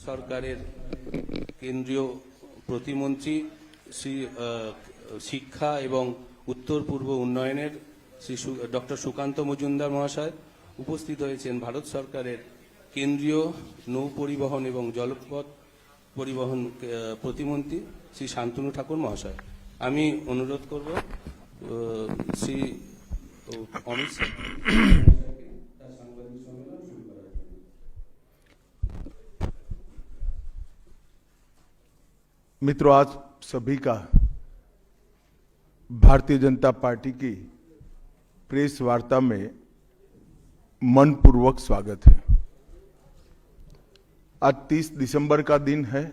সরকারের কেন্দ্রীয় প্রতিমন্ত্রী শ্রী শিক্ষা এবং উত্তর পূর্ব উন্নয়নের শ্রী ডক্টর সুকান্ত মজুমদার মহাশয় উপস্থিত হয়েছেন ভারত সরকারের কেন্দ্রীয় নৌ পরিবহন এবং জলপথ পরিবহন প্রতিমন্ত্রী শ্রী শান্তনু ঠাকুর মহাশয়। আমি অনুরোধ করব শ্রী অমিত শাহ मित्रों, आज सभी का भारतीय जनता पार्टी की प्रेस वार्ता में मनपूर्वक स्वागत है। आज 30 दिसंबर का दिन है।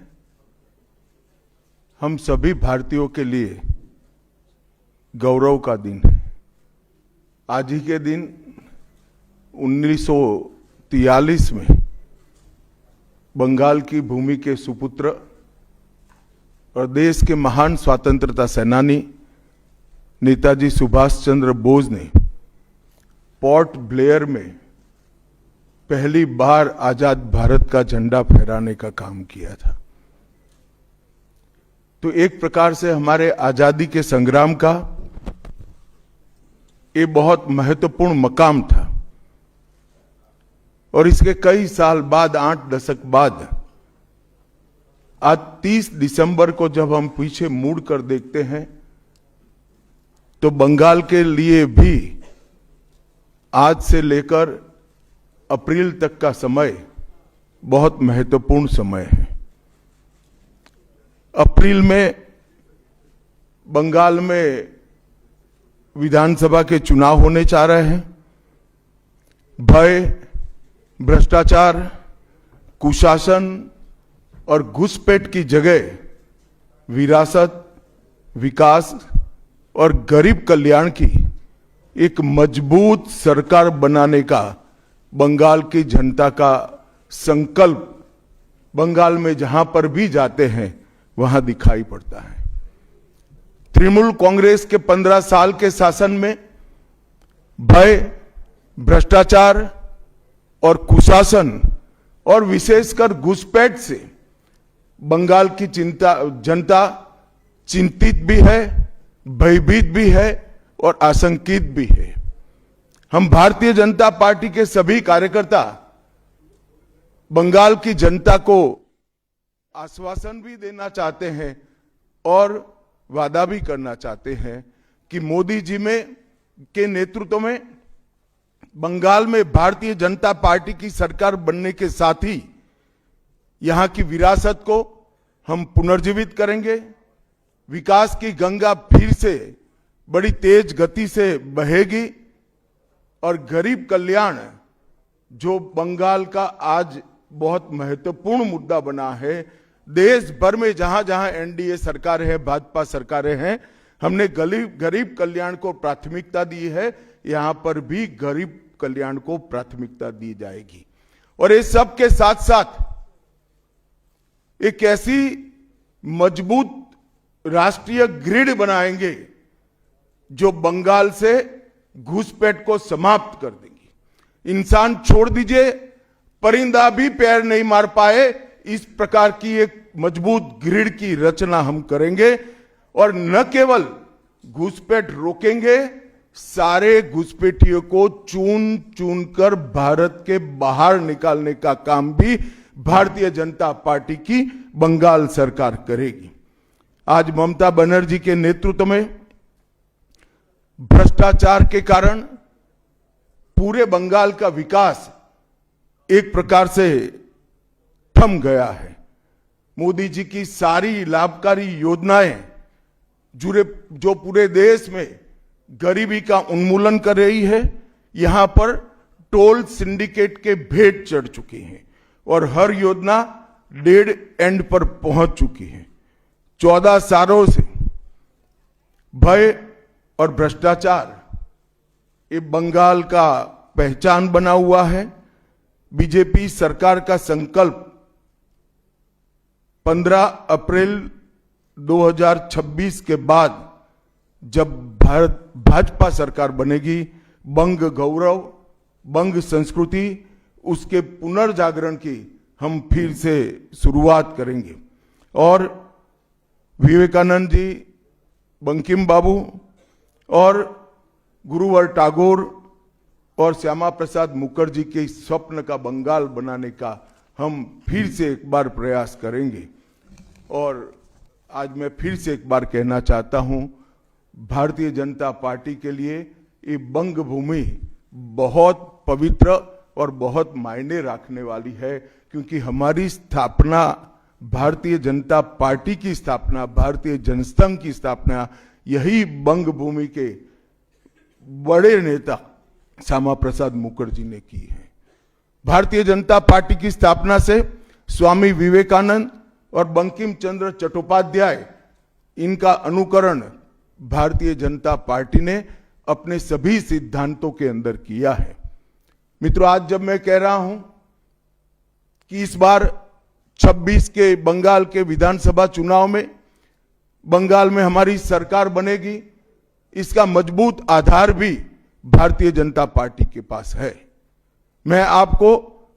हम सभी भारतीयों के लिए गौरव का दिन है। आज ही के दिन 1943 में बंगाल की भूमि के सुपुत्र और देश के महान स्वतंत्रता सेनानी नेताजी सुभाष चंद्र बोस ने पोर्ट ब्लेयर में पहली बार आजाद भारत का झंडा फहराने का काम किया था। तो एक प्रकार से हमारे आजादी के संग्राम का ये बहुत महत्वपूर्ण मकाम था। और इसके कई साल बाद, 8 दशक बाद, आज 30 दिसंबर को जब हम पीछे मुड़ कर देखते हैं तो बंगाल के लिए भी आज से लेकर अप्रैल तक का समय बहुत महत्वपूर्ण समय है। अप्रैल में बंगाल में विधानसभा के चुनाव होने जा रहे हैं। भय, भ्रष्टाचार, कुशासन और घुसपैठ की जगह विरासत, विकास और गरीब कल्याण की एक मजबूत सरकार बनाने का बंगाल की जनता का संकल्प बंगाल में जहां पर भी जाते हैं वहां दिखाई पड़ता है। तृणमूल कांग्रेस के 15 साल के शासन में भय, भ्रष्टाचार और कुशासन और विशेषकर घुसपैठ से बंगाल की जनता चिंतित भी है, भयभीत भी है और आशंकित भी है। हम भारतीय जनता पार्टी के सभी कार्यकर्ता बंगाल की जनता को आश्वासन भी देना चाहते हैं और वादा भी करना चाहते हैं कि मोदी जी के नेतृत्व में बंगाल में भारतीय जनता पार्टी की सरकार बनने के साथ ही यहां की विरासत को हम पुनर्जीवित करेंगे। विकास की गंगा फिर से बड़ी तेज गति से बहेगी और गरीब कल्याण, जो बंगाल का आज बहुत महत्वपूर्ण मुद्दा बना है, देश भर में जहां जहां एनडीए सरकार है, भाजपा सरकारें हैं, हमने गरीब कल्याण को प्राथमिकता दी है। यहां पर भी गरीब कल्याण को प्राथमिकता दी जाएगी। और इस सब के साथ साथ एक ऐसी मजबूत राष्ट्रीय ग्रिड बनाएंगे जो बंगाल से घुसपैठ को समाप्त कर देगी। इंसान छोड़ दीजिए, परिंदा भी पैर नहीं मार पाए, इस प्रकार की एक मजबूत ग्रिड की रचना हम करेंगे। और न केवल घुसपैठ रोकेंगे, सारे घुसपैठियों को चुन चुन कर भारत के बाहर निकालने का काम भी भारतीय जनता पार्टी की बंगाल सरकार करेगी। आज ममता बनर्जी के नेतृत्व में भ्रष्टाचार के कारण पूरे बंगाल का विकास एक प्रकार से थम गया है। मोदी जी की सारी लाभकारी योजनाएं जो पूरे देश में गरीबी का उन्मूलन कर रही है, यहां पर टोल सिंडिकेट के भेंट चढ़ चुकी हैं और हर योजना डेड एंड पर पहुंच चुकी है। 14 सालों से भय और भ्रष्टाचार ये बंगाल का पहचान बना हुआ है। बीजेपी सरकार का संकल्प 15 अप्रैल 2026 के बाद जब भाजपा सरकार बनेगी, बंग गौरव, बंग संस्कृति, उसके पुनर्जागरण की हम फिर से शुरुआत करेंगे। और विवेकानंद जी, बंकिम बाबू और गुरुवर टैगोर और श्यामा प्रसाद मुखर्जी के स्वप्न का बंगाल बनाने का हम फिर से एक बार प्रयास करेंगे। और आज मैं फिर से एक बार कहना चाहता हूं, भारतीय जनता पार्टी के लिए ये बंग भूमि बहुत पवित्र और बहुत मायने रखने वाली है, क्योंकि हमारी स्थापना, भारतीय जनता पार्टी की स्थापना, भारतीय जनसंघ की स्थापना यही बंग भूमि के बड़े नेता श्यामा प्रसाद मुखर्जी ने की है। भारतीय जनता पार्टी की स्थापना से स्वामी विवेकानंद और बंकिम चंद्र चट्टोपाध्याय, इनका अनुकरण भारतीय जनता पार्टी ने अपने सभी सिद्धांतों के अंदर किया है। मित्रों, आज जब मैं कह रहा हूं कि इस बार 26 के बंगाल के विधानसभा चुनाव में बंगाल में हमारी सरकार बनेगी, इसका मजबूत आधार भी भारतीय जनता पार्टी के पास है। मैं आपको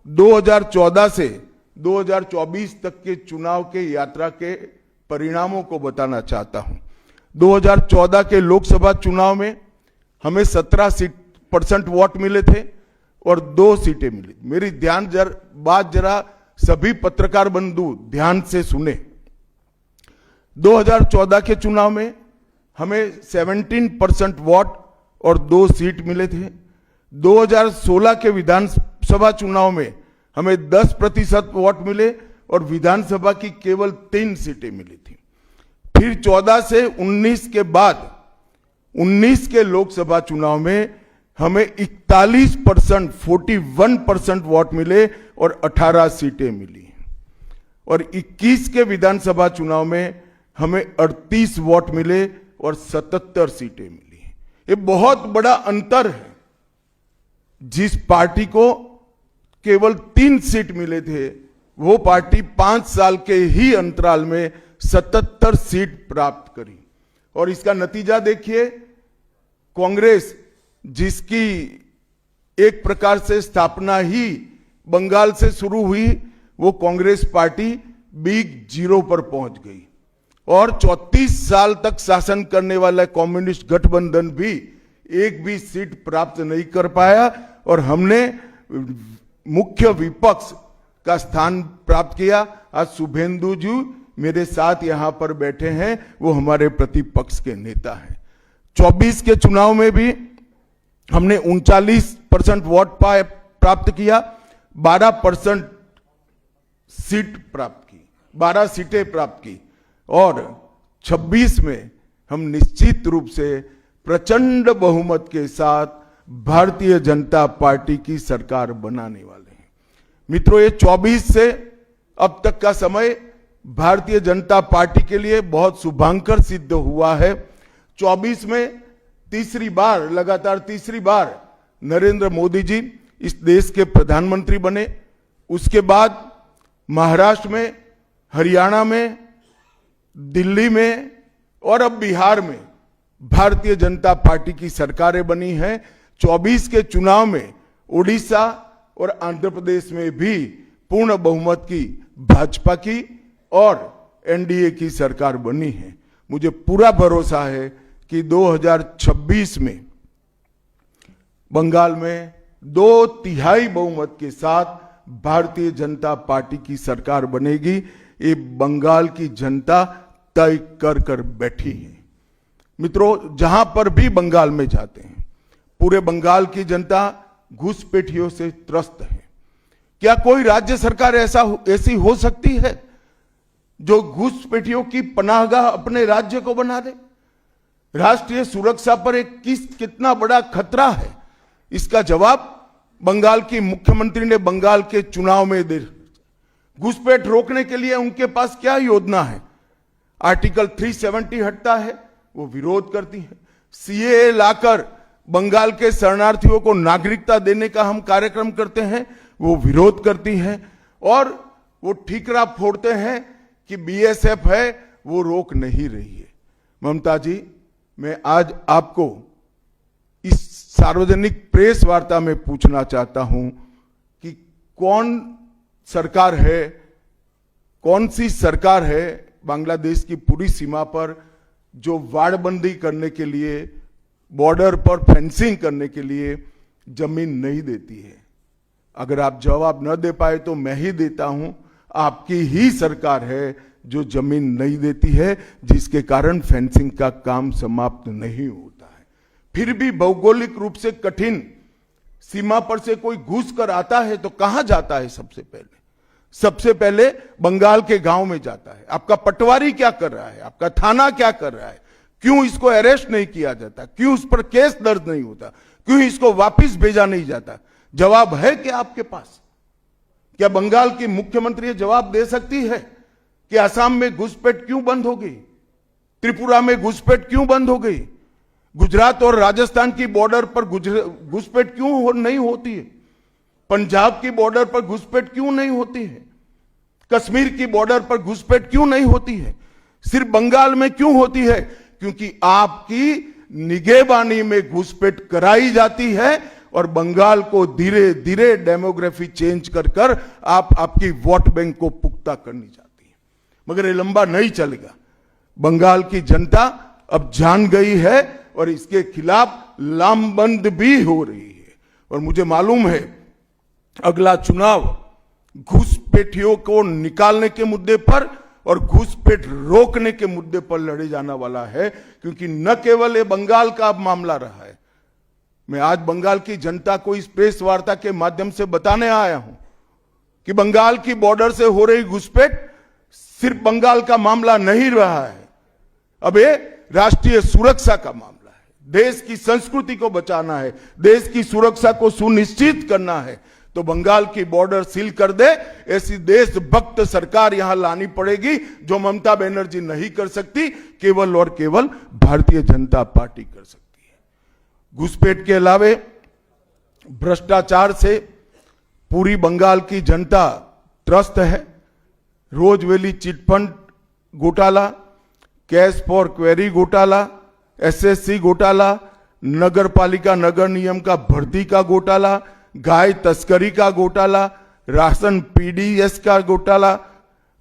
2014 से 2024 तक के चुनाव के यात्रा के परिणामों को बताना चाहता हूं। 2014 के लोकसभा चुनाव में हमें 17% वोट मिले थे और 2 सीटें मिली। मेरी बात जरा सभी पत्रकार बंधु ध्यान से सुने। 2014 के चुनाव में हमें 17% वोट और 2 सीट मिले थे। 2016 के विधानसभा चुनाव में हमें 10% वोट मिले और विधानसभा की केवल 3 सीटें मिली थी। फिर 14 से 19 के बाद 19 के लोकसभा चुनाव में हमें 41% वोट मिले और 18 सीटें मिली। और 21 के विधानसभा चुनाव में हमें 38 वोट मिले और 77 सीटें मिली। ये बहुत बड़ा अंतर है। जिस पार्टी को केवल 3 सीट मिले थे, वो पार्टी 5 साल के ही अंतराल में 77 सीट प्राप्त करी। और इसका नतीजा देखिए, कांग्रेस, जिसकी एक प्रकार से स्थापना ही बंगाल से शुरू हुई, वो कांग्रेस पार्टी बिग जीरो पर पहुंच गई। और 34 साल तक शासन करने वाला कम्युनिस्ट गठबंधन भी एक भी सीट प्राप्त नहीं कर पाया और हमने मुख्य विपक्ष का स्थान प्राप्त किया। आज शुभेंदु जी मेरे साथ यहां पर बैठे हैं, वो हमारे प्रतिपक्ष के नेता हैं। 24 के चुनाव में भी हमने 39% वोट प्राप्त किया, 12% सीट प्राप्त की, 12 सीटें प्राप्त की। और 26 में हम निश्चित रूप से प्रचंड बहुमत के साथ भारतीय जनता पार्टी की सरकार बनाने वाले हैं। मित्रों, ये 24 से अब तक का समय भारतीय जनता पार्टी के लिए बहुत शुभांकर सिद्ध हुआ है। 24 में लगातार तीसरी बार नरेंद्र मोदी जी इस देश के प्रधानमंत्री बने। उसके बाद महाराष्ट्र में, हरियाणा में, दिल्ली में और अब बिहार में भारतीय जनता पार्टी की सरकारें बनी हैं। 24 के चुनाव में उड़ीसा और आंध्र प्रदेश में भी पूर्ण बहुमत की भाजपा की और एनडीए की सरकार बनी है। मुझे पूरा भरोसा है कि 2026 में बंगाल में 2/3 बहुमत के साथ भारतीय जनता पार्टी की सरकार बनेगी। ये बंगाल की जनता तय कर बैठी है। मित्रों, जहां पर भी बंगाल में जाते हैं, पूरे बंगाल की जनता घुसपैठियों से त्रस्त है। क्या कोई राज्य सरकार ऐसी हो सकती है जो घुसपैठियों की पनाहगाह अपने राज्य को बना दे? राष्ट्रीय सुरक्षा पर एक कितना बड़ा खतरा है, इसका जवाब बंगाल की मुख्यमंत्री ने बंगाल के चुनाव में दे। घुसपैठ रोकने के लिए उनके पास क्या योजना है? आर्टिकल 370 हटता है, वो विरोध करती है। सीएए लाकर बंगाल के शरणार्थियों को नागरिकता देने का हम कार्यक्रम करते हैं, वो विरोध करती हैं। और वो ठीकरा फोड़ते हैं कि बीएसएफ है, वो रोक नहीं रही है। ममता जी, मैं आज आपको इस सार्वजनिक प्रेस वार्ता में पूछना चाहता हूं कि कौन सरकार है, कौन सी सरकार है बांग्लादेश की पूरी सीमा पर जो वाड़बंदी करने के लिए, बॉर्डर पर फेंसिंग करने के लिए जमीन नहीं देती है? अगर आप जवाब न दे पाए तो मैं ही देता हूं, आपकी ही सरकार है जो जमीन नहीं देती है, जिसके कारण फेंसिंग का काम समाप्त नहीं होता है। फिर भी भौगोलिक रूप से कठिन सीमा पर से कोई घुस कर आता है तो कहां जाता है? सबसे पहले बंगाल के गांव में जाता है। आपका पटवारी क्या कर रहा है? आपका थाना क्या कर रहा है? क्यों इसको अरेस्ट नहीं किया जाता? क्यों उस पर केस दर्ज नहीं होता? क्यों इसको वापस भेजा नहीं जाता? जवाब है क्या आपके पास? क्या बंगाल की मुख्यमंत्री जवाब दे सकती है कि असम में घुसपैठ क्यों बंद हो गई? त्रिपुरा में घुसपैठ क्यों बंद हो गई? गुजरात और राजस्थान की बॉर्डर पर घुसपैठ क्यों नहीं होती है? पंजाब की बॉर्डर पर घुसपैठ क्यों नहीं होती है? कश्मीर की बॉर्डर पर घुसपैठ क्यों नहीं होती है? सिर्फ बंगाल में क्यों होती है? क्योंकि आपकी निगहबानी में घुसपैठ कराई जाती है और बंगाल को धीरे धीरे डेमोग्राफी चेंज कर आपकी वोट बैंक को पुख्ता करनी चाहती है। मगर ये लंबा नहीं चलेगा। बंगाल की जनता अब जान गई है और इसके खिलाफ लामबंद भी हो रही है। और मुझे मालूम है अगला चुनाव घुसपैठियों को निकालने के मुद्दे पर और घुसपैठ रोकने के मुद्दे पर लड़े जाना वाला है, क्योंकि न केवल ये बंगाल का मामला रहा है। मैं आज बंगाल की जनता को इस प्रेस वार्ता के माध्यम से बताने आया हूं कि बंगाल की बॉर्डर से हो रही घुसपैठ सिर्फ बंगाल का मामला नहीं रहा है, अब ये राष्ट्रीय सुरक्षा का मामला है। देश की संस्कृति को बचाना है, देश की सुरक्षा को सुनिश्चित करना है, तो बंगाल की बॉर्डर सील कर दे, ऐसी देशभक्त सरकार यहां लानी पड़ेगी जो ममता बनर्जी नहीं कर सकती, केवल और केवल भारतीय जनता पार्टी कर सकती है। घुसपैठ के अलावे भ्रष्टाचार से पूरी बंगाल की जनता त्रस्त है। रोजवेली चिटफंड घोटाला, कैश फॉर क्वेरी घोटाला, एसएससी घोटाला, नगर पालिका नगर नियम का भर्ती का घोटाला, गाय तस्करी का घोटाला, राशन पीडीएस का घोटाला,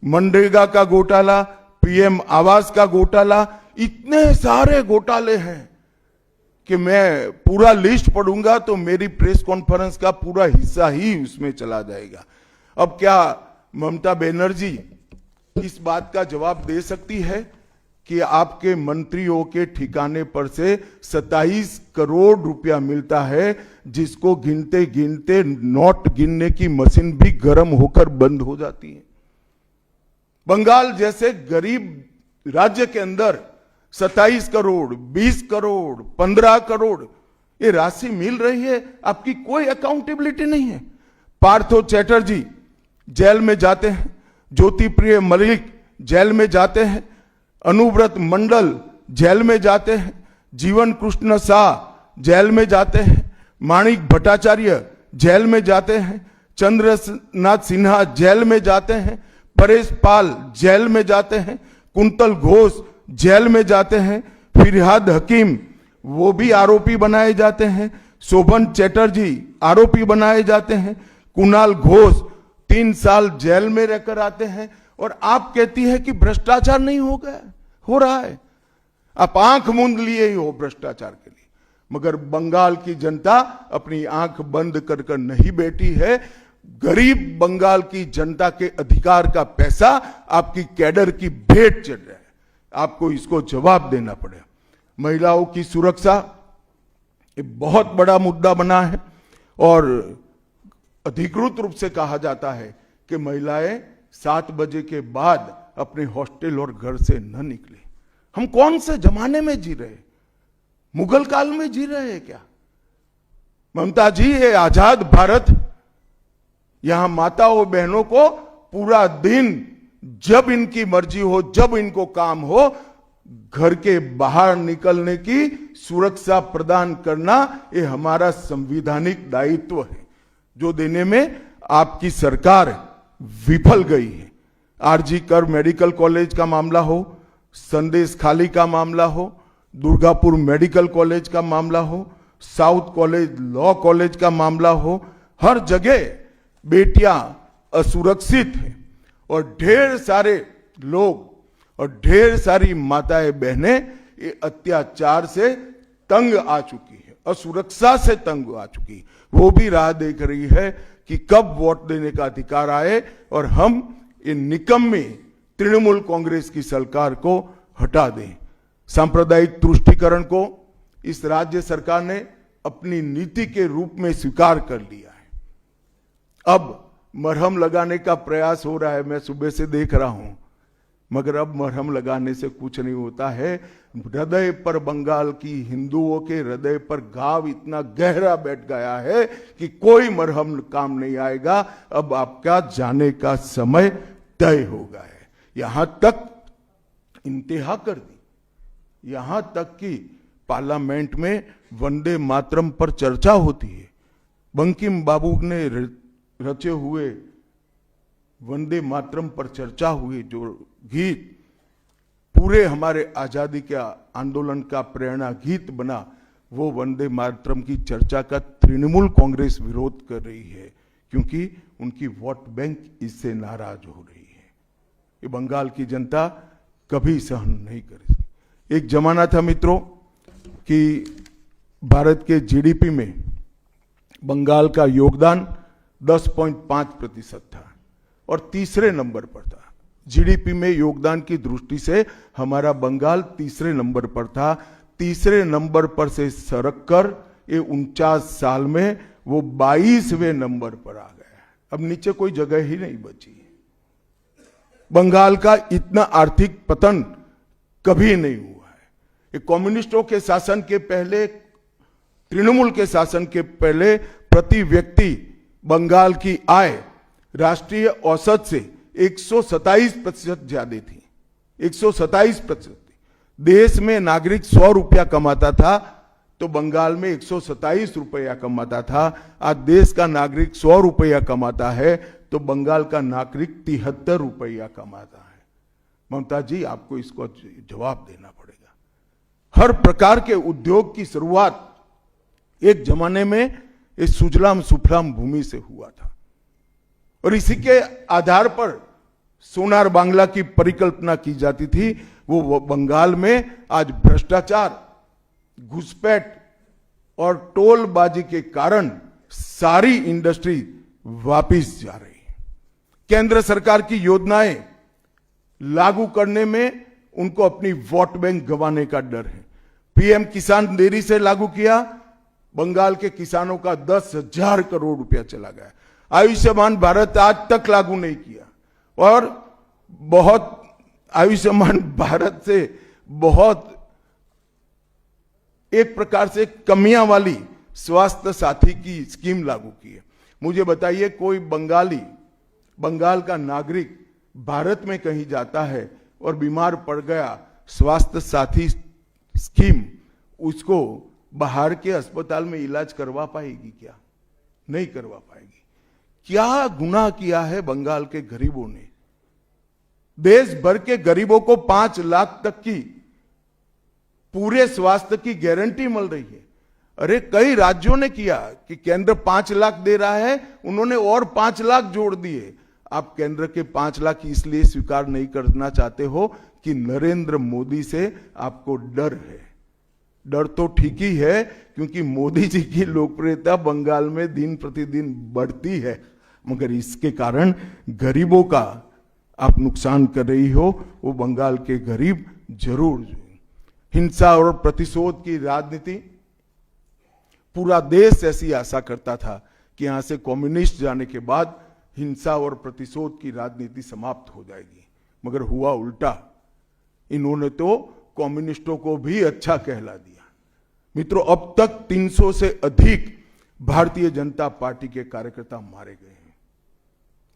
मनरेगा का घोटाला, पीएम आवास का घोटाला, इतने सारे घोटाले हैं कि मैं पूरा लिस्ट पढ़ूंगा तो मेरी प्रेस कॉन्फ्रेंस का पूरा हिस्सा ही उसमें चला जाएगा। अब क्या ममता बनर्जी इस बात का जवाब दे सकती है कि आपके मंत्रियों के ठिकाने पर से 27 करोड़ रुपया मिलता है, जिसको गिनते गिनते नोट गिनने की मशीन भी गर्म होकर बंद हो जाती है? बंगाल जैसे गरीब राज्य के अंदर 27 करोड़, 20 करोड़, 15 करोड़ ये राशि मिल रही है, आपकी कोई अकाउंटेबिलिटी नहीं है। पार्थो चैटर्जी जेल में जाते हैं, ज्योति प्रिय मलिक जेल में जाते हैं, अनुव्रत मंडल जेल में जाते हैं, जीवन कृष्ण शाह जेल में जाते हैं, माणिक भट्टाचार्य जेल में जाते हैं, चंद्रनाथ सिन्हा जेल में जाते हैं, परेश पाल जेल में जाते हैं, कुंतल घोष जेल में जाते हैं, फिरहाद हकीम वो भी आरोपी बनाए जाते हैं, शोभन चैटर्जी आरोपी बनाए जाते हैं, कुणाल घोष 3 साल जेल में रहकर आते हैं, और आप कहती है कि भ्रष्टाचार नहीं हो गया, हो रहा है। आप आंख मूंद लिए ही हो भ्रष्टाचार के लिए, मगर बंगाल की जनता अपनी आंख बंद कर कर नहीं बैठी है। गरीब बंगाल की जनता के अधिकार का पैसा आपकी कैडर की भेंट चढ़ रहा है, आपको इसको जवाब देना पड़ेगा। महिलाओं की सुरक्षा एक बहुत बड़ा मुद्दा बना है और अधिकृत रूप से कहा जाता है कि महिलाएं 7 बजे के बाद अपने हॉस्टल और घर से न निकले। हम कौन से जमाने में जी रहे? मुगल काल में जी रहे हैं क्या? ममता जी, ये आजाद भारत, यहां माताओं बहनों को पूरा दिन जब इनकी मर्जी हो, जब इनको काम हो, घर के बाहर निकलने की सुरक्षा प्रदान करना ये हमारा संवैधानिक दायित्व है, जो देने में आपकी सरकार विफल गई है। आरजी कर मेडिकल कॉलेज का मामला हो, संदेश खाली का मामला हो, दुर्गापुर मेडिकल कॉलेज का मामला हो, साउथ कॉलेज लॉ कॉलेज का मामला हो, हर जगह बेटियां असुरक्षित है और ढेर सारे लोग और ढेर सारी माताएं बहनें ये अत्याचार से तंग आ चुकी है, असुरक्षा से तंग आ चुकी है। वो भी राह देख रही है कि कब वोट देने का अधिकार आए और हम ये निकम्मी तृणमूल कांग्रेस की सरकार को हटा दें। सांप्रदायिक तुष्टीकरण को इस राज्य सरकार ने अपनी नीति के रूप में स्वीकार कर लिया है। अब मरहम लगाने का प्रयास हो रहा है, मैं सुबह से देख रहा हूं, मगर अब मरहम लगाने से कुछ नहीं होता है। हृदय पर, बंगाल की हिंदुओं के हृदय पर घाव इतना गहरा बैठ गया है कि कोई मरहम काम नहीं आएगा। अब आपका जाने का समय तय हो गया है। यहां तक इंतहा कर दी, यहां तक कि पार्लियामेंट में वंदे मातरम पर चर्चा होती है। बंकिम बाबू ने रचे हुए वंदे मातरम पर चर्चा हुई, जो गीत पूरे हमारे आजादी के आंदोलन का प्रेरणा गीत बना, वो वंदे मातरम की चर्चा का तृणमूल कांग्रेस विरोध कर रही है, क्योंकि उनकी वोट बैंक इससे नाराज हो रही है। ये बंगाल की जनता कभी सहन नहीं करेगी। एक जमाना था मित्रों कि भारत के जीडीपी में बंगाल का योगदान 10.5% था और तीसरे नंबर पर था। जीडीपी में योगदान की दृष्टि से हमारा बंगाल तीसरे नंबर पर था। तीसरे नंबर पर से सरक कर ये 49 साल में वो 22वें नंबर पर आ गया। अब नीचे कोई जगह ही नहीं बची। बंगाल का इतना आर्थिक पतन कभी नहीं हुआ है। ये कम्युनिस्टों के शासन के पहले, तृणमूल के शासन के पहले प्रति व्यक्ति बंगाल की आय राष्ट्रीय औसत से 127% ज्यादा थी। 127%। देश में नागरिक 100 रुपया कमाता था तो बंगाल में 127 रुपया कमाता था। आज देश का नागरिक 100 रुपया कमाता है तो बंगाल का नागरिक 73 रुपया कमाता है। ममता जी, आपको इसको जवाब देना पड़ेगा। हर प्रकार के उद्योग की शुरुआत एक जमाने में इस सुजलाम सुफलाम भूमि से हुआ था और इसी के आधार पर सोनार बांग्ला की परिकल्पना की जाती थी। वो बंगाल में आज भ्रष्टाचार, घुसपैठ और टोलबाजी के कारण सारी इंडस्ट्री वापिस जा रही है। केंद्र सरकार की योजनाएं लागू करने में उनको अपनी वोट बैंक गंवाने का डर है। पीएम किसान देरी से लागू किया, बंगाल के किसानों का 10,000 करोड़ रुपया चला गया। आयुष्मान भारत आज तक लागू नहीं किया और बहुत आयुष्मान भारत से बहुत एक प्रकार से कमियां वाली स्वास्थ्य साथी की स्कीम लागू की है। मुझे बताइए, कोई बंगाल का नागरिक भारत में कहीं जाता है और बीमार पड़ गया, स्वास्थ्य साथी स्कीम उसको बाहर के अस्पताल में इलाज करवा पाएगी क्या? नहीं करवा पाएगी। क्या गुनाह किया है बंगाल के गरीबों ने? देश भर के गरीबों को 5 लाख तक की पूरे स्वास्थ्य की गारंटी मिल रही है। अरे कई राज्यों ने किया कि केंद्र 5 लाख दे रहा है, उन्होंने और 5 लाख जोड़ दिए। आप केंद्र के 5 लाख इसलिए स्वीकार नहीं करना चाहते हो कि नरेंद्र मोदी से आपको डर है। डर तो ठीक ही है, क्योंकि मोदी जी की लोकप्रियता बंगाल में दिन प्रतिदिन बढ़ती है, मगर इसके कारण गरीबों का आप नुकसान कर रही हो। वो बंगाल के गरीब जरूर। हिंसा और प्रतिशोध की राजनीति, पूरा देश ऐसी आशा करता था कि यहां से कम्युनिस्ट जाने के बाद हिंसा और प्रतिशोध की राजनीति समाप्त हो जाएगी, मगर हुआ उल्टा। इन्होंने तो कम्युनिस्टों को भी अच्छा कहला दिया। मित्रों, अब तक 300 से अधिक भारतीय जनता पार्टी के कार्यकर्ता मारे गए हैं।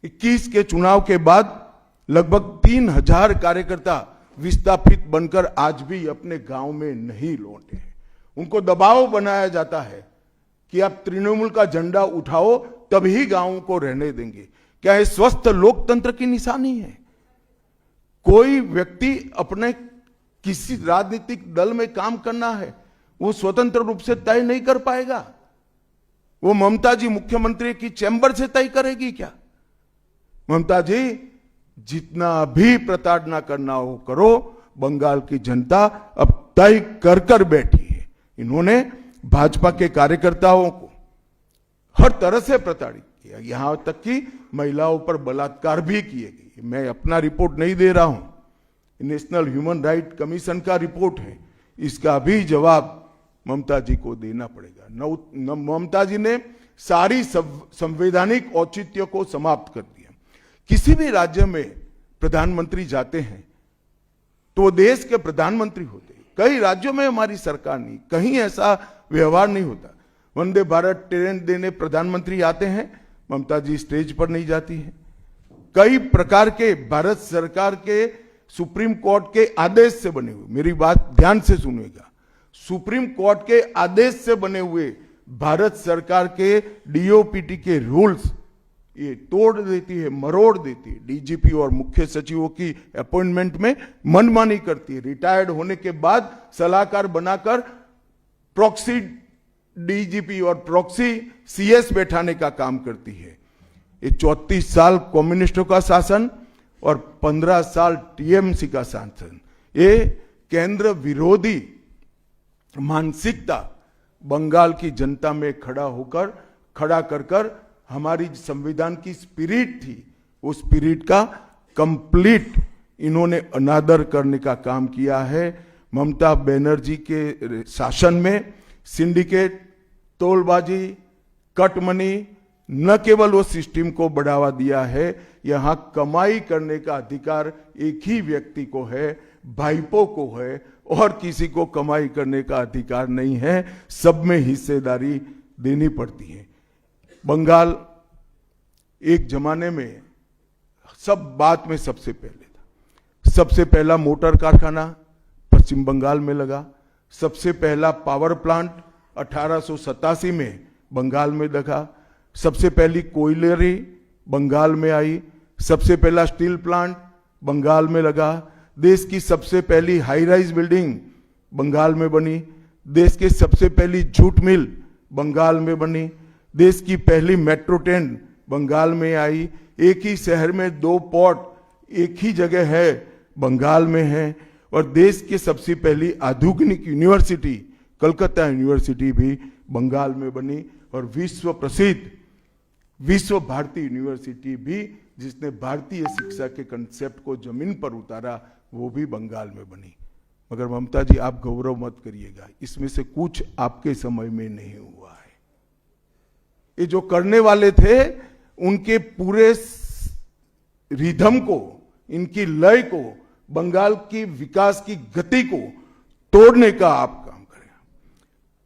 21 के चुनाव के बाद लगभग 3000 कार्यकर्ता विस्थापित बनकर आज भी अपने गांव में नहीं लौटे हैं। उनको दबाव बनाया जाता है कि आप तृणमूल का झंडा उठाओ तभी गांवों को रहने देंगे। क्या ये स्वस्थ लोकतंत्र की निशानी है? कोई व्यक्ति अपने किसी राजनीतिक दल में काम करना है, वो स्वतंत्र रूप से तय नहीं कर पाएगा। वो ममता जी मुख्यमंत्री की चैम्बर से तय करेगी क्या? ममता जी, जितना भी प्रताड़ना करना हो करो, बंगाल की जनता अब तय कर कर बैठी है। इन्होंने भाजपा के कार्यकर्ताओं को हर तरह से प्रताड़ित किया, यहां तक कि महिलाओं पर बलात्कार भी किए गए। मैं अपना रिपोर्ट नहीं दे रहा हूं, नेशनल ह्यूमन राइट कमीशन का रिपोर्ट है, इसका भी जवाब ममता जी को देना पड़ेगा। ममता जी ने सारी संवैधानिक औचित्य को समाप्त कर दिया। किसी भी राज्य में प्रधानमंत्री जाते हैं तो वो देश के प्रधानमंत्री होते हैं। कई राज्यों में हमारी सरकार नहीं, कहीं ऐसा व्यवहार नहीं होता। वंदे भारत ट्रेन देने प्रधानमंत्री आते हैं, ममता जी स्टेज पर नहीं जाती है। कई प्रकार के भारत सरकार के सुप्रीम कोर्ट के आदेश से बने हुए, मेरी बात ध्यान से सुनिएगा, सुप्रीम कोर्ट के आदेश से बने हुए भारत सरकार के डीओपीटी के रूल्स ये तोड़ देती है, मरोड़ देती है। डीजीपी और मुख्य सचिवों की अपॉइंटमेंट में मनमानी करती है। रिटायर्ड होने के बाद सलाहकार बनाकर प्रॉक्सी डीजीपी और प्रॉक्सी सीएस बैठाने का काम करती है। ये 34 साल कम्युनिस्टों का शासन और 15 साल टीएमसी का शासन, ये केंद्र विरोधी मानसिकता बंगाल की जनता में खड़ा कर कर हमारी संविधान की स्पिरिट थी, उस स्पिरिट का कंप्लीट इन्होंने अनादर करने का काम किया है। ममता बनर्जी के शासन में सिंडिकेट, तोलबाजी, कट मनी, न केवल वो सिस्टम को बढ़ावा दिया है, यहां कमाई करने का अधिकार एक ही व्यक्ति को है, भाईपो को है, और किसी को कमाई करने का अधिकार नहीं है। सब में हिस्सेदारी देनी पड़ती है। बंगाल एक जमाने में सब बात में सबसे पहले था। सबसे पहला मोटर कारखाना पश्चिम बंगाल में लगा, सबसे पहला पावर प्लांट 1887 में बंगाल में लगा, सबसे पहली कोयलरी बंगाल में आई, सबसे पहला स्टील प्लांट बंगाल में लगा, देश की सबसे पहली हाई राइज बिल्डिंग बंगाल में बनी, देश की सबसे पहली जूट मिल बंगाल में बनी, देश की पहली मेट्रो ट्रेन बंगाल में आई, एक ही शहर में 2 पोर्ट एक ही जगह है, बंगाल में है, और देश की सबसे पहली आधुनिक यूनिवर्सिटी कलकत्ता यूनिवर्सिटी भी बंगाल में बनी, और विश्व प्रसिद्ध विश्व भारती यूनिवर्सिटी भी, जिसने भारतीय शिक्षा के कंसेप्ट को जमीन पर उतारा, वो भी बंगाल में बनी। मगर ममता जी, आप गौरव मत करिएगा, इसमें से कुछ आपके समय में नहीं हुआ है। ये जो करने वाले थे, उनके पूरे रिदम को, इनकी लय को, बंगाल की विकास की गति को तोड़ने का आप काम करें।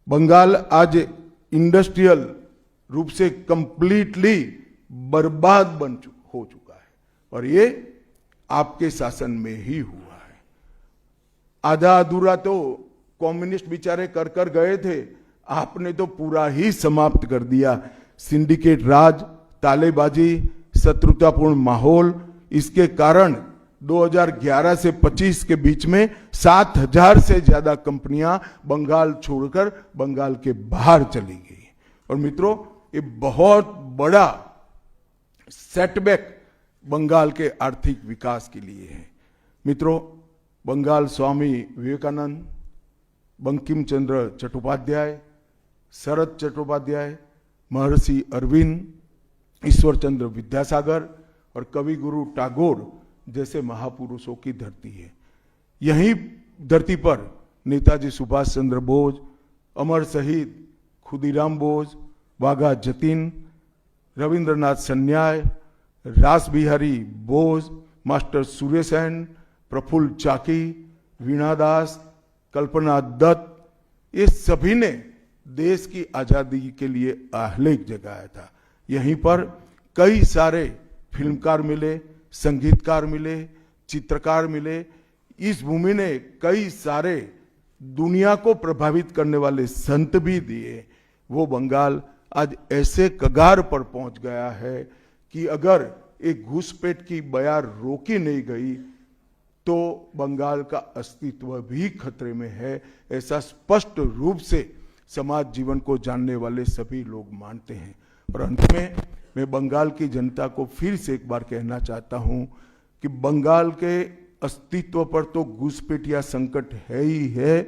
बंगाल आज इंडस्ट्रियल रूप से कंप्लीटली बर्बाद हो चुका है, और ये आपके शासन में ही हुआ है। आधा अधूरा तो कम्युनिस्ट बेचारे कर गए थे, आपने तो पूरा ही समाप्त कर दिया। सिंडिकेट राज, तालेबाजी, शत्रुतापूर्ण माहौल, इसके कारण 2011 से 25 के बीच में 7000 से ज्यादा कंपनियां बंगाल छोड़कर बंगाल के बाहर चली गई। और मित्रों, ये बहुत बड़ा सेटबैक बंगाल के आर्थिक विकास के लिए है। मित्रों, बंगाल स्वामी विवेकानंद, बंकिम चंद्र चट्टोपाध्याय, शरद चट्टोपाध्याय, महर्षि अरविंद, ईश्वर चंद्र विद्यासागर और कवि गुरु टैगोर जैसे महापुरुषों की धरती है। यही धरती पर नेताजी सुभाष चंद्र बोस, अमर शहीद खुदीराम बोस, वाघा जतीन, रविंद्रनाथ सन्याय, रास बिहारी बोस, मास्टर सुरेशन, प्रफुल्ल चाकी, वीणा दास, कल्पना दत्त, ये सभी ने देश की आजादी के लिए आह्लेख जगाया था। यहीं पर कई सारे फिल्मकार मिले, संगीतकार मिले, चित्रकार मिले। इस भूमि ने कई सारे दुनिया को प्रभावित करने वाले संत भी दिए। वो बंगाल आज ऐसे कगार पर पहुंच गया है कि अगर एक घुसपैठ की बयार रोकी नहीं गई तो बंगाल का अस्तित्व भी खतरे में है। ऐसा स्पष्ट रूप से समाज जीवन को जानने वाले सभी लोग मानते हैं। और अंत में मैं बंगाल की जनता को फिर से एक बार कहना चाहता हूं कि बंगाल के अस्तित्व पर तो घुसपैठिया संकट है ही है,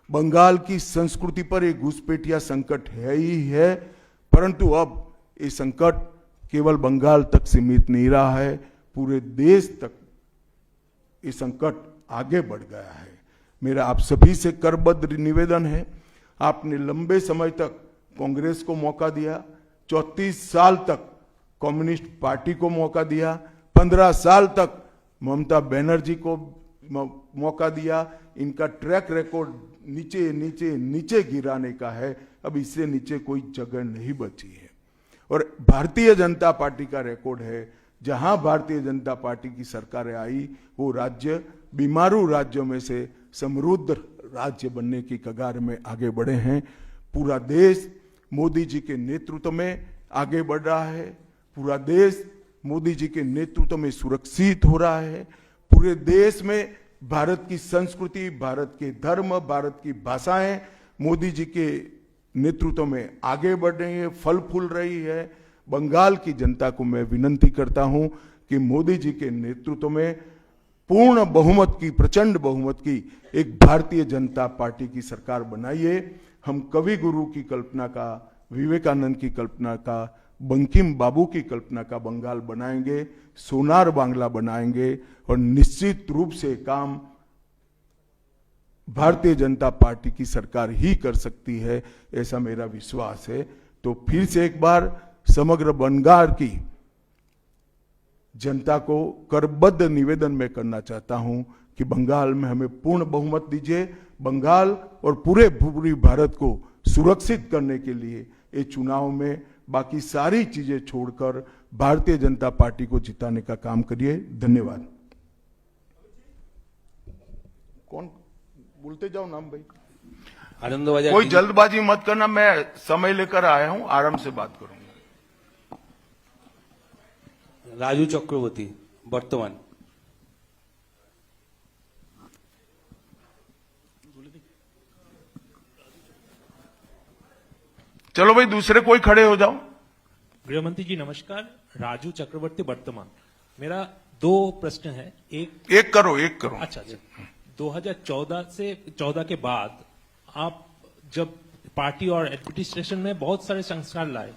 बंगाल की संस्कृति पर एक घुसपैठिया संकट है ही है, परंतु अब ये संकट केवल बंगाल तक सीमित नहीं रहा है, पूरे देश तक ये संकट आगे बढ़ गया है। मेरा आप सभी से करबद्ध निवेदन है, आपने लंबे समय तक कांग्रेस को मौका दिया, 34 साल तक कम्युनिस्ट पार्टी को मौका दिया, 15 साल तक ममता बनर्जी को मौका दिया, इनका ट्रैक रिकॉर्ड नीचे नीचे नीचे गिराने का है, अब इससे नीचे कोई जगह नहीं बची है। और भारतीय जनता पार्टी का रिकॉर्ड है, जहां भारतीय जनता पार्टी की सरकारें आई वो राज्य बीमारू राज्यों में से समृद्ध राज्य बनने की कगार में आगे बढ़े हैं। पूरा देश मोदी जी के नेतृत्व में आगे बढ़ रहा है, पूरा देश मोदी जी के नेतृत्व में सुरक्षित हो रहा है, पूरे देश में भारत की संस्कृति, भारत के धर्म, भारत की भाषाएं मोदी जी के नेतृत्व में आगे बढ़ रही है, फल फूल रही है। बंगाल की जनता को मैं विनंती करता हूं कि मोदी जी के नेतृत्व में पूर्ण बहुमत की, प्रचंड बहुमत की एक भारतीय जनता पार्टी की सरकार बनाइए। हम कवि गुरु की कल्पना का, विवेकानंद की कल्पना का, बंकिम बाबू की कल्पना का बंगाल बनाएंगे, सोनार बांग्ला बनाएंगे और निश्चित रूप से काम भारतीय जनता पार्टी की सरकार ही कर सकती है, ऐसा मेरा विश्वास है। तो फिर से एक बार समग्र बंगाल की जनता को करबद्ध निवेदन में करना चाहता हूं कि बंगाल में हमें पूर्ण बहुमत दीजिए। बंगाल और पूरी भारत को सुरक्षित करने के लिए ये चुनाव में बाकी सारी चीजें छोड़कर भारतीय जनता पार्टी को जिताने का काम करिए। धन्यवाद। कौन बोलते जाओ नाम भाई, आनंदबाजार कोई जल्दबाजी मत करना, मैं समय लेकर आया हूं, आराम से बात करूंगा। राजू चक्रवर्ती बर्तमान। चलो भाई दूसरे कोई खड़े हो जाओ। गृहमंत्री जी नमस्कार, राजू चक्रवर्ती वर्तमान। मेरा दो प्रश्न है। एक करो। अच्छा 2014 के बाद आप जब पार्टी और एडमिनिस्ट्रेशन में बहुत सारे संस्कार लाए,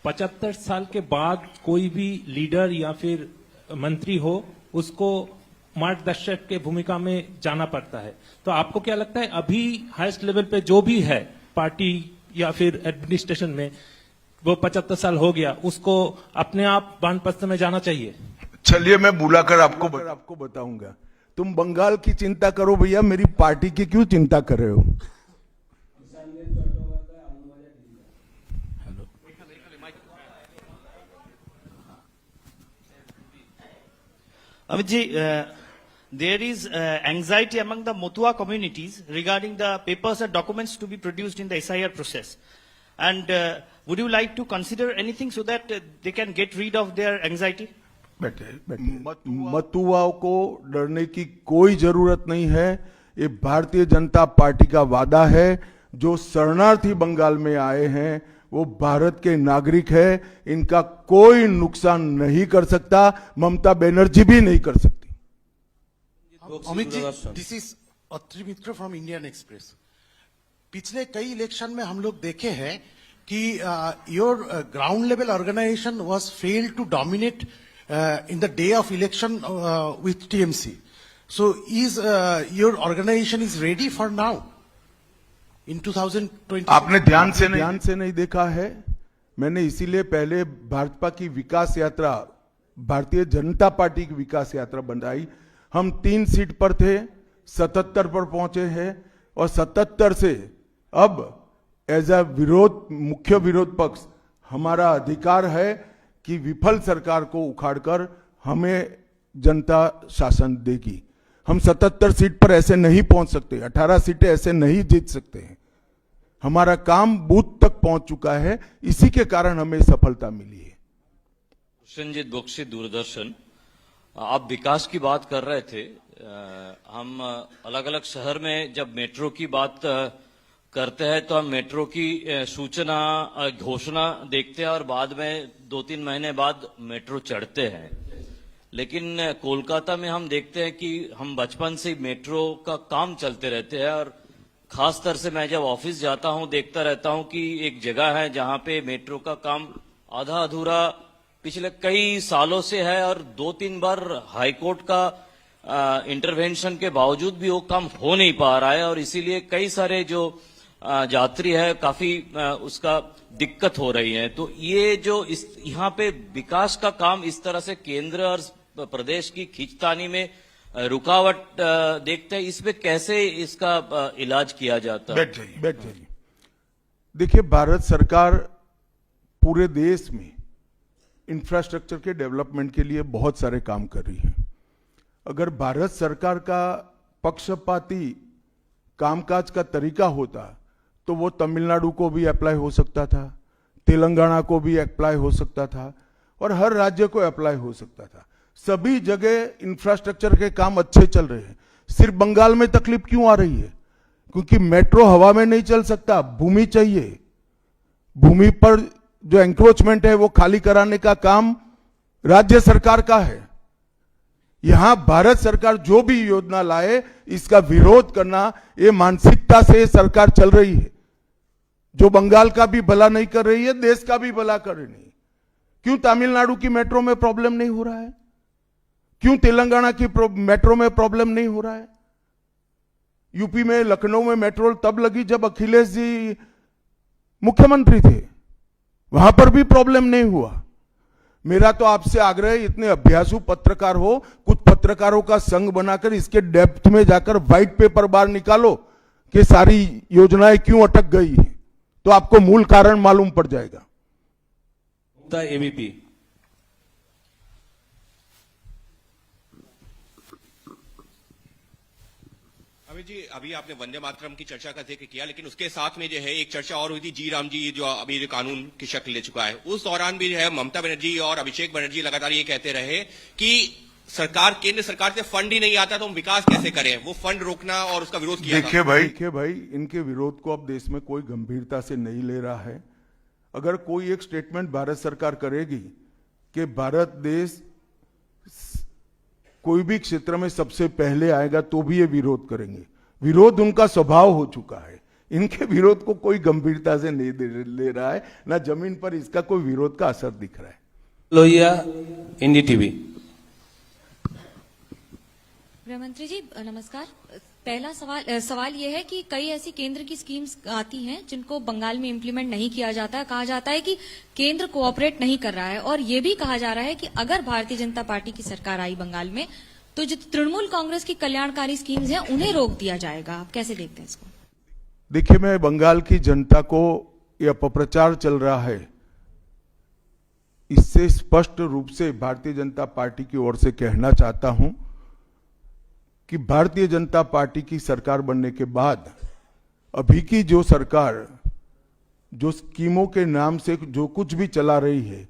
75 साल के बाद कोई भी लीडर या फिर मंत्री हो उसको मार्गदर्शक के भूमिका में जाना पड़ता है, तो आपको क्या लगता है अभी हाईएस्ट लेवल पे जो भी है पार्टी या फिर एडमिनिस्ट्रेशन में, वो 75 साल हो गया, उसको अपने आप वानप्रस्थ में जाना चाहिए? चलिए मैं बुलाकर आपको बताऊंगा। तुम बंगाल की चिंता करो भैया, मेरी पार्टी की क्यों चिंता कर रहे हो? Amit ji, there is anxiety among the Motua communities regarding the papers and documents to be produced in the SIR process. And would you like to consider anything so that they can get rid of their anxiety? मतुआओं को डरने की कोई जरूरत नहीं है। ये Bharatiya Janata party का वादा है। जो शरणार्थी बंगाल में आए हैं वो भारत के नागरिक है, इनका कोई नुकसान नहीं कर सकता, ममता बनर्जी भी नहीं कर सकती। Amit ji, this is Atri Mitra from Indian Express. पिछले कई इलेक्शन में हम लोग देखे हैं कि your ground level organisation was failed to dominate in the day of election with TMC. So is your organization is ready for now in 2020? आपने ध्यान से नहीं देखा है। मैंने इसीलिए पहले भाजपा की विकास यात्रा, भारतीय जनता पार्टी की विकास यात्रा बनाई। हम 3 सीट पर थे, 77 पर पहुंचे हैं और 77 से अब एज अ मुख्य विरोध पक्ष हमारा अधिकार है कि विफल सरकार को उखाड़कर हमें जनता शासन देगी। हम 77 सीट पर ऐसे नहीं पहुंच सकते, 18 सीटें ऐसे नहीं जीत सकते हैं। हमारा काम बूथ तक पहुंच चुका है, इसी के कारण हमें सफलता मिली है। संजीत बख्शी, दूरदर्शन। आप विकास की बात कर रहे थे। हम अलग अलग शहर में जब मेट्रो की बात करते हैं तो हम मेट्रो की सूचना घोषणा देखते हैं और बाद में 2-3 महीने बाद मेट्रो चढ़ते हैं। लेकिन कोलकाता में हम देखते हैं कि हम बचपन से ही मेट्रो का काम चलते रहते हैं और खास तौर से मैं जब ऑफिस जाता हूं देखता रहता हूं कि एक जगह है जहां पे मेट्रो का काम आधा अधूरा पिछले कई सालों से है और 2-3 बार हाईकोर्ट का इंटरवेंशन के बावजूद भी वो काम हो नहीं पा रहा है और इसीलिए कई सारे जो यात्री है काफी उसका दिक्कत हो रही है। तो ये जो इस यहाँ पे विकास का काम इस तरह से केंद्र और प्रदेश की खींचतानी में रुकावट देखते हैं, इस पे कैसे इसका इलाज किया जाता है? बैठ जाइए। देखिए, भारत सरकार पूरे देश में इंफ्रास्ट्रक्चर के डेवलपमेंट के लिए बहुत सारे काम कर रही है। अगर भारत सरकार का पक्षपाती कामकाज का तरीका होता तो वो तमिलनाडु को भी अप्लाई हो सकता था, तेलंगाना को भी अप्लाई हो सकता था और हर राज्य को अप्लाई हो सकता था। सभी जगह इंफ्रास्ट्रक्चर के काम अच्छे चल रहे हैं। सिर्फ बंगाल में तकलीफ क्यों आ रही है? क्योंकि मेट्रो हवा में नहीं चल सकता, भूमि चाहिए। भूमि पर जो एंक्रोचमेंट है वो खाली कराने का काम राज्य सरकार का है। यहां भारत सरकार जो भी योजना लाए इसका विरोध करना, ये मानसिकता से सरकार चल रही है, जो बंगाल का भी भला नहीं कर रही है, देश का भी भला कर रही है। क्यों तमिलनाडु की मेट्रो में प्रॉब्लम नहीं हो रहा है? क्यों तेलंगाना की मेट्रो में प्रॉब्लम नहीं हो रहा है? यूपी में लखनऊ में मेट्रो तब लगी जब अखिलेश जी मुख्यमंत्री थे, वहां पर भी प्रॉब्लम नहीं हुआ। मेरा तो आपसे आग्रह है, इतने अभ्यासु पत्रकार हो, कुछ पत्रकारों का संघ बनाकर इसके डेप्थ में जाकर व्हाइट पेपर बाहर निकालो कि सारी योजनाएं क्यों अटक गई है, तो आपको मूल कारण मालूम पड़ जाएगा। एबीपी। अमित जी, अभी आपने वंदे मातरम की चर्चा का जिक्र किया, लेकिन उसके साथ में जो है एक चर्चा और हुई थी, जी राम जी जो अभी जो कानून की शक्ल ले चुका है, उस दौरान भी जो है ममता बनर्जी और अभिषेक बनर्जी लगातार ये कहते रहे कि सरकार, केंद्र सरकार से फंड ही नहीं आता तो हम विकास कैसे करें, वो फंड रोकना और उसका विरोध किया। देखिए भाई, इनके विरोध को अब देश में कोई गंभीरता से नहीं ले रहा है। अगर कोई एक स्टेटमेंट भारत सरकार करेगी कि भारत देश कोई भी क्षेत्र में सबसे पहले आएगा तो भी ये विरोध करेंगे। विरोध उनका स्वभाव हो चुका है। इनके विरोध को कोई गंभीरता से नहीं ले रहा है, ना जमीन पर इसका कोई विरोध का असर दिख रहा है। लोहिया, एनडीटीवी। गृहमंत्री जी नमस्कार। पहला सवाल यह है कि कई ऐसी केंद्र की स्कीम्स आती हैं जिनको बंगाल में इम्प्लीमेंट नहीं किया जाता है। कहा जाता है कि केंद्र कोऑपरेट नहीं कर रहा है और ये भी कहा जा रहा है कि अगर भारतीय जनता पार्टी की सरकार आई बंगाल में तो जो तृणमूल कांग्रेस की कल्याणकारी स्कीम्स हैं उन्हें रोक दिया जाएगा। आप कैसे देखते हैं इसको? देखिए, मैं बंगाल की जनता को यह अपप्रचार चल रहा है, इससे स्पष्ट रूप से भारतीय जनता पार्टी की ओर से कहना चाहता हूं कि भारतीय जनता पार्टी की सरकार बनने के बाद अभी की जो सरकार जो स्कीमों के नाम से जो कुछ भी चला रही है,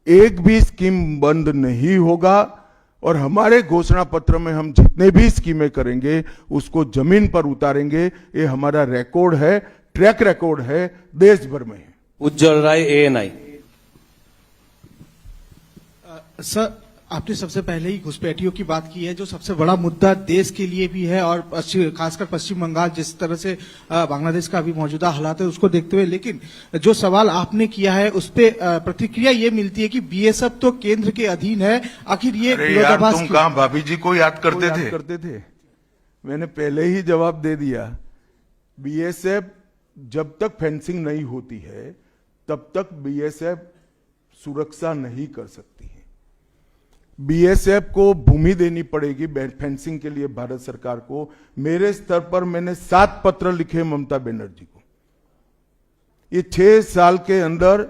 एक भी स्कीम बंद नहीं होगा और हमारे घोषणा पत्र में हम जितने भी स्कीमें करेंगे उसको जमीन पर उतारेंगे। ये हमारा रिकॉर्ड है, ट्रैक रिकॉर्ड है, देश भर में है। उज्जवल राय, एएनआई। सर, आपने सबसे पहले ही घुसपैठियों की बात की है, जो सबसे बड़ा मुद्दा देश के लिए भी है और खासकर पश्चिम बंगाल जिस तरह से बांग्लादेश का अभी मौजूदा हालात है उसको देखते हुए। लेकिन जो सवाल आपने किया है उस पे प्रतिक्रिया ये मिलती है कि बीएसएफ तो केंद्र के अधीन है, आखिर ये विरोधाभास तुम कहां भाभी जी को याद करते थे? मैंने पहले ही जवाब दे दिया। बीएसएफ जब तक फेंसिंग नहीं होती है तब तक बीएसएफ सुरक्षा नहीं कर सकती है। बीएसएफ को भूमि देनी पड़ेगी फेंसिंग के लिए भारत सरकार को। मेरे स्तर पर मैंने 7 पत्र लिखे ममता बनर्जी को। ये 6 साल के अंदर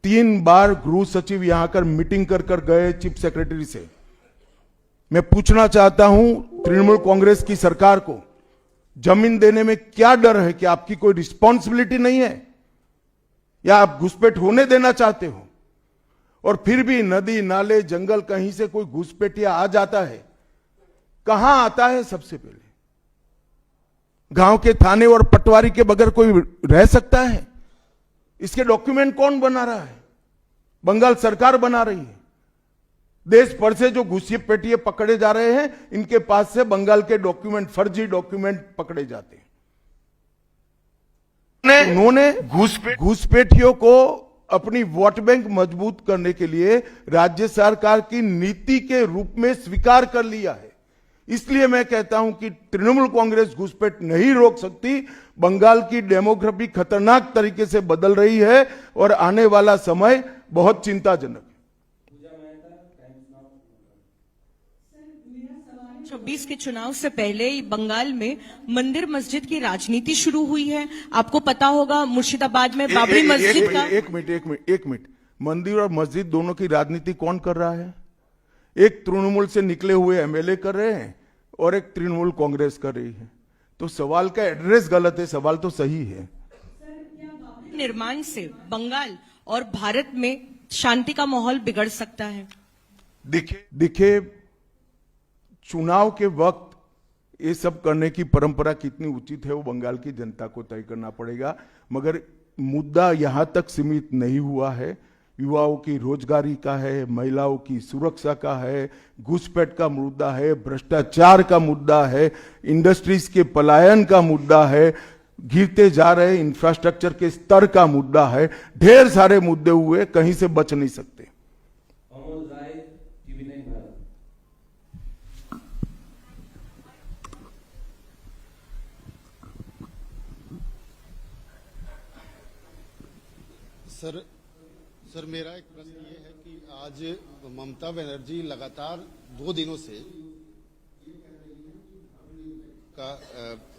3 बार गृह सचिव यहां आकर मीटिंग कर गए चीफ सेक्रेटरी से। मैं पूछना चाहता हूं तृणमूल कांग्रेस की सरकार को, जमीन देने में क्या डर है? कि आपकी कोई रिस्पॉन्सिबिलिटी नहीं है या आप घुसपैठ होने देना चाहते हो? और फिर भी नदी नाले जंगल कहीं से कोई घुसपैठिया आ जाता है, कहां आता है? सबसे पहले गांव के थाने और पटवारी के बगैर कोई रह सकता है? इसके डॉक्यूमेंट कौन बना रहा है? बंगाल सरकार बना रही है। देश भर से जो घुसपैठिए पकड़े जा रहे हैं, इनके पास से बंगाल के डॉक्यूमेंट, फर्जी डॉक्यूमेंट पकड़े जाते हैं। उन्होंने घुसपैठियों को अपनी वोट बैंक मजबूत करने के लिए राज्य सरकार की नीति के रूप में स्वीकार कर लिया है। इसलिए मैं कहता हूं कि तृणमूल कांग्रेस घुसपैठ नहीं रोक सकती। बंगाल की डेमोग्राफी खतरनाक तरीके से बदल रही है और आने वाला समय बहुत चिंताजनक है। 26 के चुनाव से पहले ही बंगाल में मंदिर मस्जिद की राजनीति शुरू हुई है। आपको पता होगा मुर्शिदाबाद में बाबरी मस्जिद का। एक मिनट, मंदिर और मस्जिद दोनों की राजनीति कौन कर रहा है? एक तृणमूल से निकले हुए एमएलए कर रहे हैं और एक तृणमूल कांग्रेस कर रही है। तो सवाल का एड्रेस गलत है, सवाल तो सही है। निर्माण से बंगाल और भारत में शांति का माहौल बिगड़ सकता है। देखिए, चुनाव के वक्त ये सब करने की परंपरा कितनी उचित है वो बंगाल की जनता को तय करना पड़ेगा। मगर मुद्दा यहां तक सीमित नहीं हुआ है। युवाओं की रोजगारी का है, महिलाओं की सुरक्षा का है, घुसपैठ का मुद्दा है, भ्रष्टाचार का मुद्दा है, इंडस्ट्रीज के पलायन का मुद्दा है, गिरते जा रहे इंफ्रास्ट्रक्चर के स्तर का मुद्दा है। ढेर सारे मुद्दे हुए, कहीं से बच नहीं सकते। सर मेरा एक प्रश्न ये है कि आज ममता बनर्जी लगातार 2 दिनों से का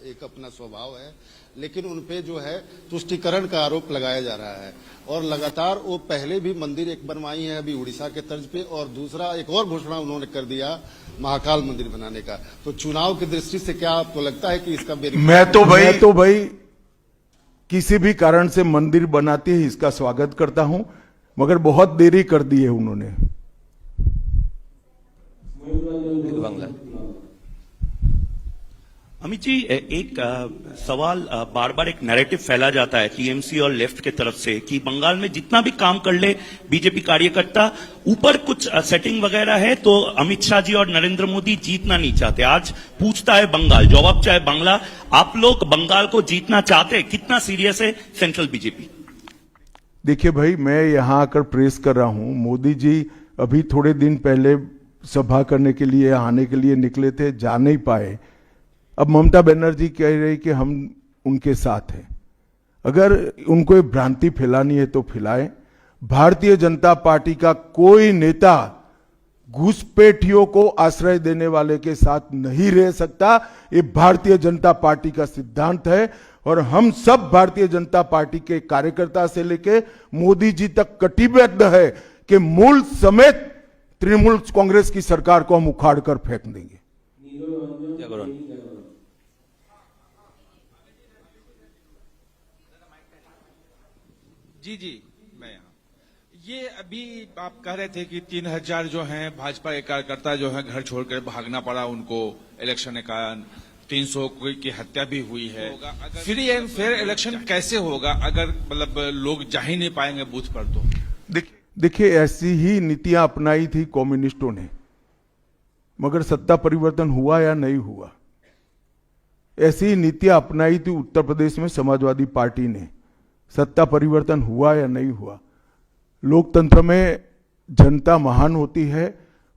एक अपना स्वभाव है, लेकिन उनपे जो है तुष्टीकरण का आरोप लगाया जा रहा है। और लगातार वो पहले भी मंदिर एक बनवाई है अभी उड़ीसा के तर्ज पे, और दूसरा एक और घोषणा उन्होंने कर दिया महाकाल मंदिर बनाने का। तो चुनाव की दृष्टि से क्या आपको लगता है कि इसका मैं तो भाई किसी भी कारण से मंदिर बनाती है इसका स्वागत करता हूं, मगर बहुत देरी कर दी है उन्होंने। बांग्ला। अमित जी, एक सवाल बार बार एक नैरेटिव फैला जाता है टीएमसी और लेफ्ट के तरफ से कि बंगाल में जितना भी काम कर ले बीजेपी कार्यकर्ता, ऊपर कुछ सेटिंग वगैरह है तो अमित शाह जी और नरेंद्र मोदी जीतना नहीं चाहते। आज पूछता है बंगाल, जवाब चाहे बांग्ला, आप लोग बंगाल को जीतना चाहते हैं? कितना सीरियस है सेंट्रल बीजेपी? देखिए भाई, मैं यहां आकर प्रेस कर रहा हूं। मोदी जी अभी थोड़े दिन पहले सभा करने के लिए आने के लिए निकले थे, जा नहीं पाए। अब ममता बनर्जी कह रही कि हम उनके साथ हैं। अगर उनको ये भ्रांति फैलानी है तो फैलाएं। भारतीय जनता पार्टी का कोई नेता घुसपैठियों को आश्रय देने वाले के साथ नहीं रह सकता। ये भारतीय जनता पार्टी का सिद्धांत है और हम सब भारतीय जनता पार्टी के कार्यकर्ता से लेके मोदी जी तक कटिबद्ध है कि मूल समेत तृणमूल कांग्रेस की सरकार को हम उखाड़ कर फेंक देंगे। जी, मैं यहाँ, ये अभी आप कह रहे थे कि 3000 जो हैं भाजपा के कार्यकर्ता जो हैं घर छोड़कर भागना पड़ा उनको इलेक्शन के कारण, 300 की हत्या भी हुई है। फ्री एंड फेयर इलेक्शन कैसे होगा अगर मतलब लोग जा ही नहीं पाएंगे बूथ पर? तो देखिए, ऐसी ही नीतियां अपनाई थी कम्युनिस्टों ने, मगर सत्ता परिवर्तन हुआ या नहीं हुआ? ऐसी ही नीतियां अपनाई थी उत्तर प्रदेश में समाजवादी पार्टी ने, सत्ता परिवर्तन हुआ या नहीं हुआ? लोकतंत्र में जनता महान होती है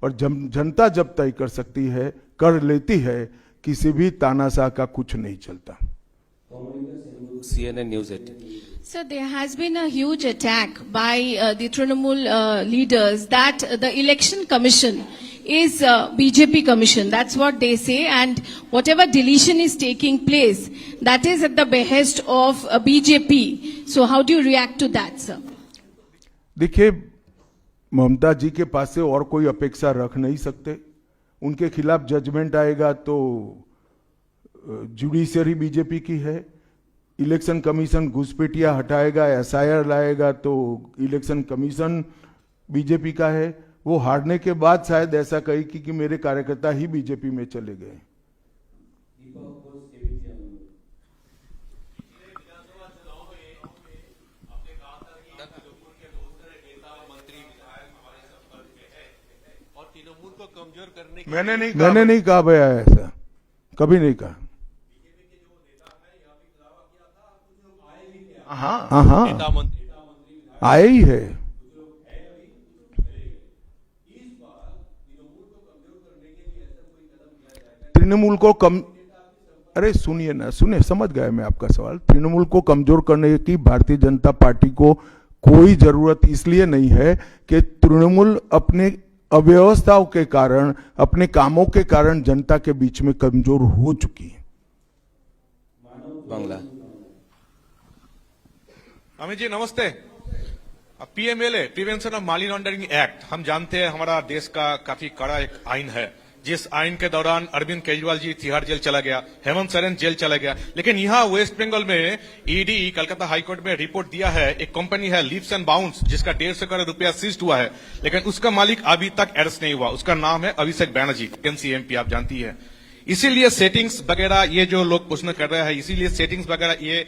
और जनता जब तय कर सकती है, कर लेती है, किसी भी तानाशाह का कुछ नहीं चलता। CNN News 18. So there has been a huge attack by the Trinamool leaders that the election commission is BJP commission. That's what they say, and whatever deletion is taking place, that is at the behest of BJP. So how do you react to that, sir? देखिए, ममता जी के पास से और कोई अपेक्षा रख नहीं सकते। उनके खिलाफ जजमेंट आएगा तो जुडिशियरी बीजेपी की है, इलेक्शन कमीशन घुसपैठिया हटाएगा, SIR लाएगा तो इलेक्शन कमीशन बीजेपी का है। वो हारने के बाद शायद ऐसा कही कि मेरे कार्यकर्ता ही बीजेपी में चले गए। मैंने नहीं कहा भैया ऐसा, कभी नहीं कहा। हाँ आए ही है। तृणमूल को अरे सुनिए ना, समझ गए मैं आपका सवाल। तृणमूल को कमजोर करने की भारतीय जनता पार्टी को कोई जरूरत इसलिए नहीं है कि तृणमूल अपने अव्यवस्थाओं के कारण, अपने कामों के कारण जनता के बीच में कमजोर हो चुकी है। बांग्ला। अमित जी नमस्ते। PMLA, prevention of money laundering act, हम जानते हैं हमारा देश का काफी कड़ा एक आइन है, जिस आइन के दौरान अरविंद केजरीवाल जी तिहाड़ जेल चला गया, हेमंत सोरेन जेल चला गया। लेकिन यहाँ वेस्ट बंगाल में ईडी कलकत्ता हाईकोर्ट में रिपोर्ट दिया है, एक कंपनी है लीप्स एंड बाउंस जिसका 150 करोड़ रुपया सीज्ड हुआ है, लेकिन उसका मालिक अभी तक अरेस्ट नहीं हुआ। उसका नाम है अभिषेक बैनर्जी, एमसी आप जानती है। इसीलिए सेटिंग्स वगैरह ये जो लोग प्रश्न कर रहे हैं, इसीलिए सेटिंग्स वगैरह ये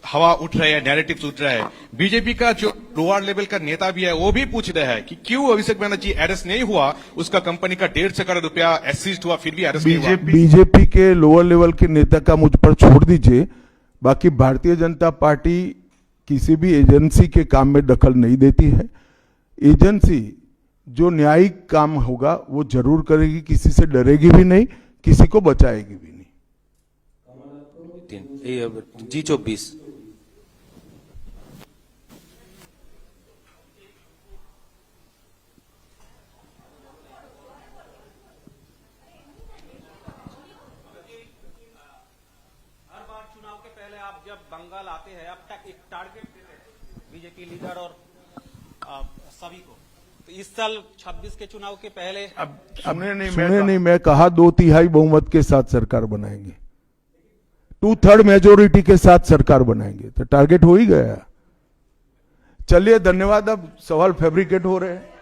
हवा उठ रहे हैं, नैरेटिव्स उठ रहे हैं। बीजेपी का जो लोअर लेवल का नेता भी है वो भी पूछ रहे हैं कि क्यों अभिषेक बैनर्जी अरेस्ट नहीं हुआ, उसका कंपनी का 150 करोड़ रुपया सीज्ड हुआ फिर भी अरेस्ट नहीं हुआ। बीजेपी के लोअर लेवल के नेता का मुझ पर छोड़ दीजिए, बाकी भारतीय जनता पार्टी किसी भी एजेंसी के काम में दखल नहीं देती है। एजेंसी जो न्यायिक काम होगा वो जरूर करेगी, किसी से डरेगी भी नहीं, किसी को बचाएगी भी नहीं। G24। बंगाल आते हैं, अब तक एक टारगेट देते हैं बीजेपी लीडर और सभी को, तो इस साल 26 के चुनाव के पहले सुने नहीं, मैं कहा 2/3 बहुमत के साथ सरकार बनाएंगे, 2/3 मेजोरिटी के साथ सरकार बनाएंगे, तो टारगेट हो ही गया। चलिए धन्यवाद। अब सवाल फैब्रिकेट हो रहे हैं।